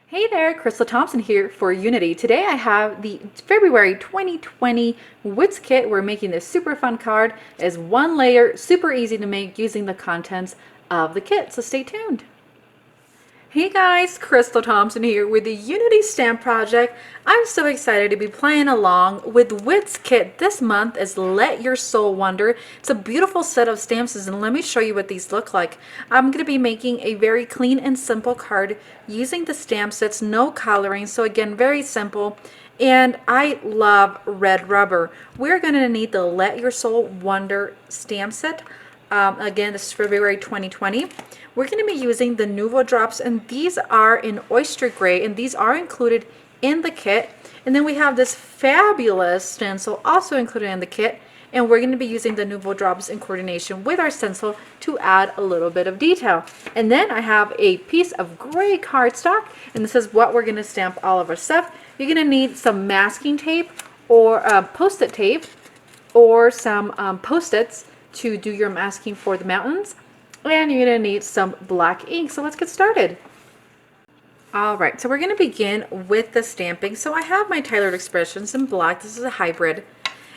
Hey there, Crystal Thompson here for Unity. Today I have the February 2020 Wits kit. We're making this super fun card. It's one layer, super easy to make using the contents of the kit, so stay tuned. Hey guys, Crystal Thompson here with the Unity Stamp Project. I'm so excited to be playing along with Wits Kit this month as Let Your Soul Wander. It's a beautiful set of stamps and let me show you what these look like. I'm going to be making a very clean and simple card using the stamp sets, no coloring, so again, very simple. And I love red rubber. We're going to need the Let Your Soul Wander stamp set. Again, this is February 2020. We're going to be using the Nuvo drops, and these are in oyster gray, and these are included in the kit. And then we have this fabulous stencil also included in the kit, and we're going to be using the Nuvo drops in coordination with our stencil to add a little bit of detail. And then I have a piece of gray cardstock, and this is what we're going to stamp all of our stuff. You're going to need some masking tape or post-it tape or some post-its to do your masking for the mountains, and you're going to need some black ink. So let's get started. All right, so we're going to begin with the stamping. So I have my Tailored Expressions in black. This is a hybrid,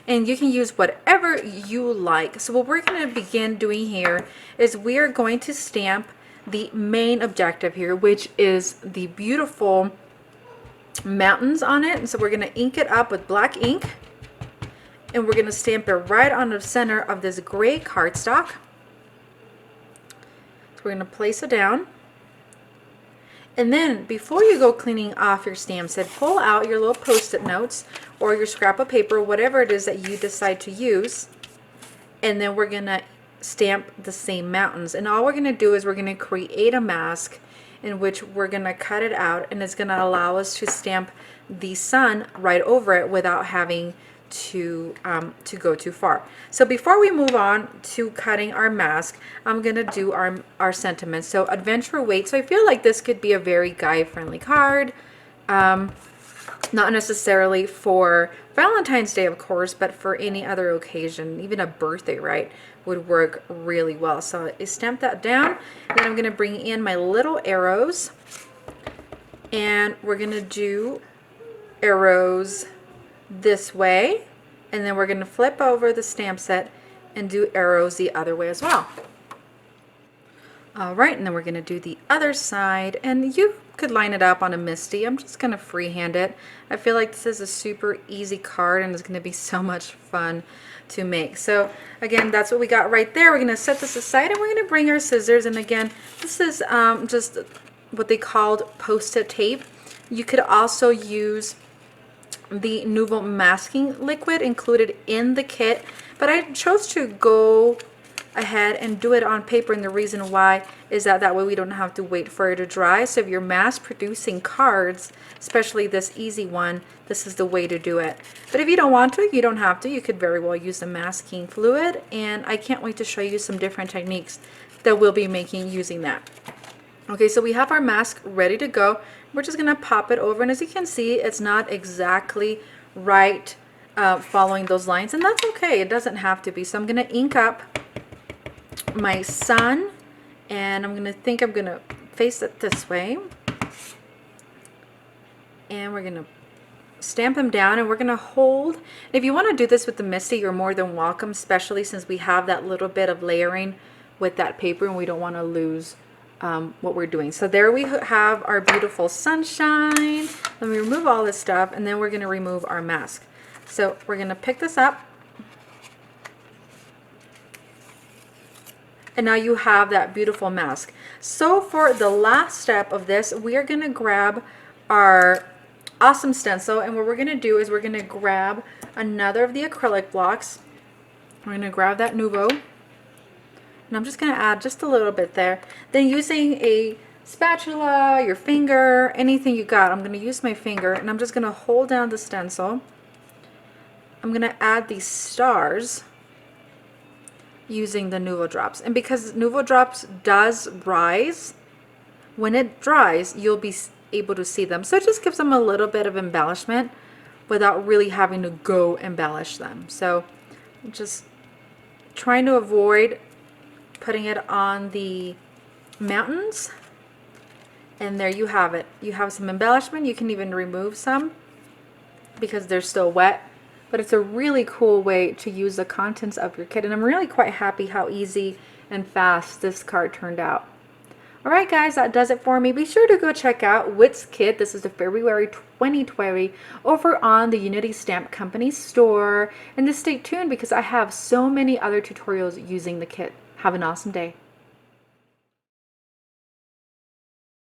and you can use whatever you like. So what we're going to begin doing here is we are going to stamp the main objective here, which is the beautiful mountains on it. And so we're going to ink it up with black ink, and we're going to stamp it right on the center of this gray cardstock. So we're going to place it down. And then before you go cleaning off your stamp set, pull out your little post-it notes or your scrap of paper, whatever it is that you decide to use. And then we're going to stamp the same mountains. And all we're going to do is we're going to create a mask in which we're going to cut it out, and it's going to allow us to stamp the sun right over it without having to go too far. So before we move on to cutting our mask, I'm gonna do our sentiments. So adventure waits. So I feel like this could be a very guy-friendly card, not necessarily for Valentine's Day, of course, but for any other occasion, even a birthday, right, would work really well. So I stamp that down, and then I'm gonna bring in my little arrows, and we're gonna do arrows this way, and then we're going to flip over the stamp set and do arrows the other way as well. All right, and then we're going to do the other side, and you could line it up on a MISTI. I'm just going to freehand it. I feel like this is a super easy card, and it's going to be so much fun to make. So again, that's what we got right there. We're going to set this aside, and we're going to bring our scissors, and again, this is just what they called post-it tape. You could also use the Nuvo masking liquid included in the kit, but I chose to go ahead and do it on paper, and the reason why is that way we don't have to wait for it to dry. So if you're mass producing cards, especially this easy one, this is the way to do it. But if you don't want to, you don't have to. You could very well use the masking fluid, and I can't wait to show you some different techniques that we'll be making using that. Okay, so we have our mask ready to go. We're just going to pop it over, and as you can see, it's not exactly right following those lines, and that's okay. It doesn't have to be. So I'm going to ink up my sun, and I'm going to face it this way, and we're going to stamp them down, and we're going to hold. And if you want to do this with the MISTI, you're more than welcome, especially since we have that little bit of layering with that paper, and we don't want to lose what we're doing. So there we have our beautiful sunshine. Let me remove all this stuff, and then we're going to remove our mask. So we're going to pick this up, and now you have that beautiful mask. So for the last step of this, we are going to grab our awesome stencil, and what we're going to do is we're going to grab another of the acrylic blocks. We're going to grab that Nuvo, and I'm just going to add just a little bit there. Then using a spatula, your finger, anything you got, I'm going to use my finger, and I'm just going to hold down the stencil. I'm going to add these stars using the Nuvo drops. And because Nuvo drops does rise, when it dries, you'll be able to see them. So it just gives them a little bit of embellishment without really having to go embellish them. So I'm just trying to avoid putting it on the mountains And there you have it. You have some embellishment. You can even remove some because they're still wet. But it's a really cool way to use the contents of your kit. And I'm really quite happy how easy and fast this card turned out. Alright guys, that does it for me. Be sure to go check out Wit's Kit. This is the February 2020 over on the Unity Stamp Company store. And just stay tuned because I have so many other tutorials using the kit. Have an awesome day.